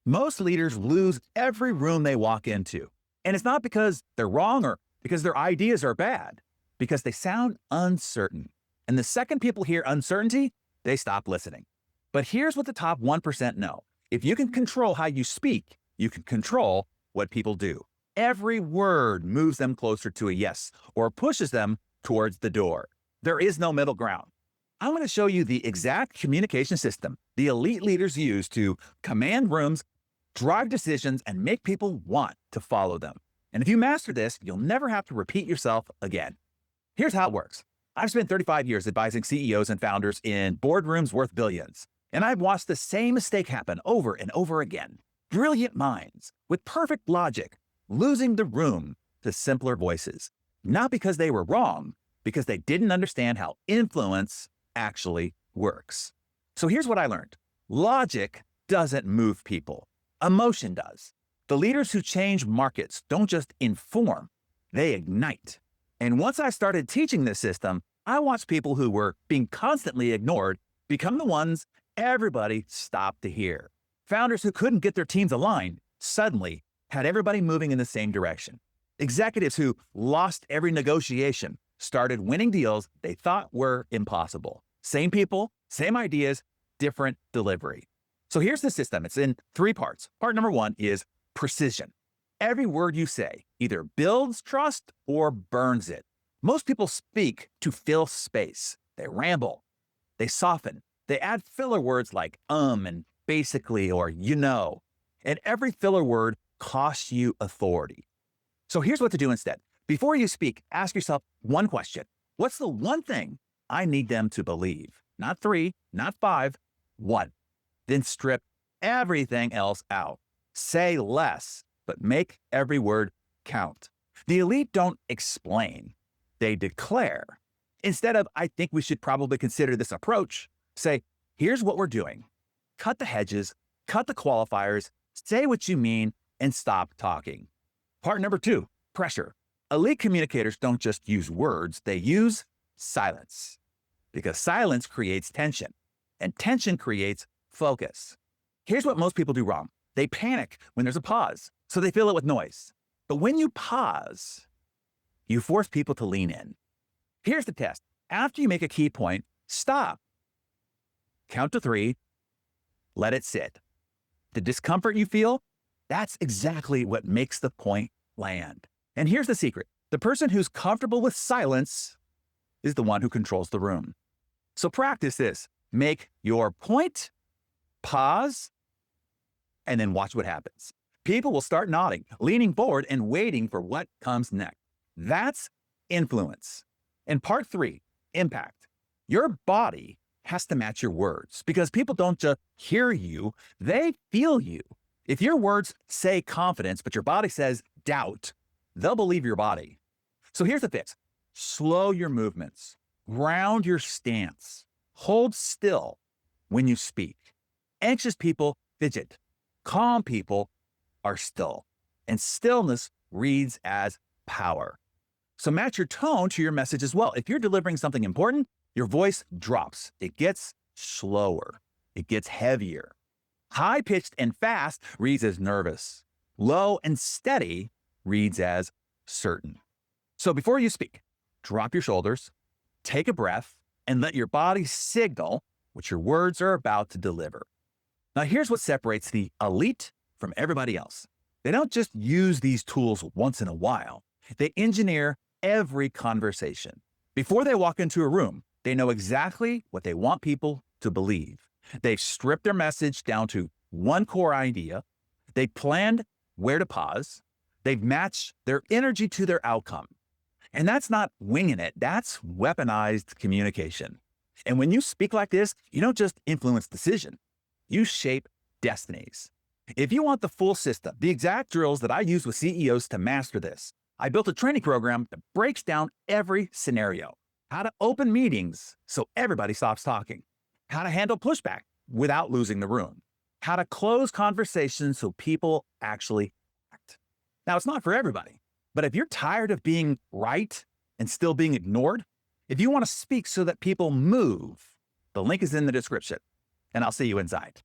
Most leaders lose every room they walk into. And it's not because they're wrong or because their ideas are bad, because they sound uncertain. And the second people hear uncertainty, they stop listening. But here's what the top 1% know. If you can control how you speak, you can control what people do. Every word moves them closer to a yes or pushes them towards the door. There is no middle ground. I'm going to show you the exact communication system the elite leaders use to command rooms, drive decisions, and make people want to follow them. And if you master this, you'll never have to repeat yourself again. Here's how it works. I've spent 35 years advising CEOs and founders in boardrooms worth billions, and I've watched the same mistake happen over and over again. Brilliant minds with perfect logic, losing the room to simpler voices, not because they were wrong, because they didn't understand how influence actually works. So here's what I learned. Logic doesn't move people. Emotion does. The leaders who change markets don't just inform, they ignite. And once I started teaching this system, I watched people who were being constantly ignored become the ones everybody stopped to hear. Founders who couldn't get their teams aligned suddenly had everybody moving in the same direction. Executives who lost every negotiation started winning deals they thought were impossible. Same people, same ideas, different delivery. So here's the system. It's in 3 parts. Part number 1 is precision. Every word you say either builds trust or burns it. Most people speak to fill space. They ramble. They soften. They add filler words like and basically or you know. And every filler word costs you authority. So here's what to do instead. Before you speak, ask yourself one question. What's the one thing I need them to believe? Not 3, not 5, 1. Then strip everything else out. Say less, but make every word count. The elite don't explain, they declare. Instead of, I think we should probably consider this approach, say, here's what we're doing. Cut the hedges, cut the qualifiers, say what you mean, and stop talking. Part number 2, pressure. Elite communicators don't just use words, they use silence. Because silence creates tension, and tension creates focus. Here's what most people do wrong. They panic when there's a pause, so they fill it with noise. But when you pause, you force people to lean in. Here's the test. After you make a key point, stop. Count to 3. Let it sit. The discomfort you feel, that's exactly what makes the point land. And here's the secret. The person who's comfortable with silence is the one who controls the room. So practice this. Make your point, pause, and then watch what happens. People will start nodding, leaning forward, and waiting for what comes next. That's influence. And part 3, impact. Your body has to match your words because people don't just hear you, they feel you. If your words say confidence, but your body says doubt, they'll believe your body. So here's the fix. Slow your movements. Ground your stance. Hold still when you speak. Anxious people fidget. Calm people are still. And stillness reads as power. So match your tone to your message as well. If you're delivering something important, your voice drops. It gets slower. It gets heavier. High-pitched and fast reads as nervous. Low and steady reads as certain. So before you speak, drop your shoulders, take a breath, and let your body signal what your words are about to deliver. Now here's what separates the elite from everybody else. They don't just use these tools once in a while. They engineer every conversation. Before they walk into a room, they know exactly what they want people to believe. They've stripped their message down to one core idea. They planned where to pause. They've matched their energy to their outcome. And that's not winging it. That's weaponized communication. And when you speak like this, you don't just influence decision. You shape destinies. If you want the full system, the exact drills that I use with CEOs to master this, I built a training program that breaks down every scenario. How to open meetings so everybody stops talking. How to handle pushback without losing the room. How to close conversations so people actually act. Now, it's not for everybody, but if you're tired of being right and still being ignored, if you want to speak so that people move, the link is in the description, and I'll see you inside.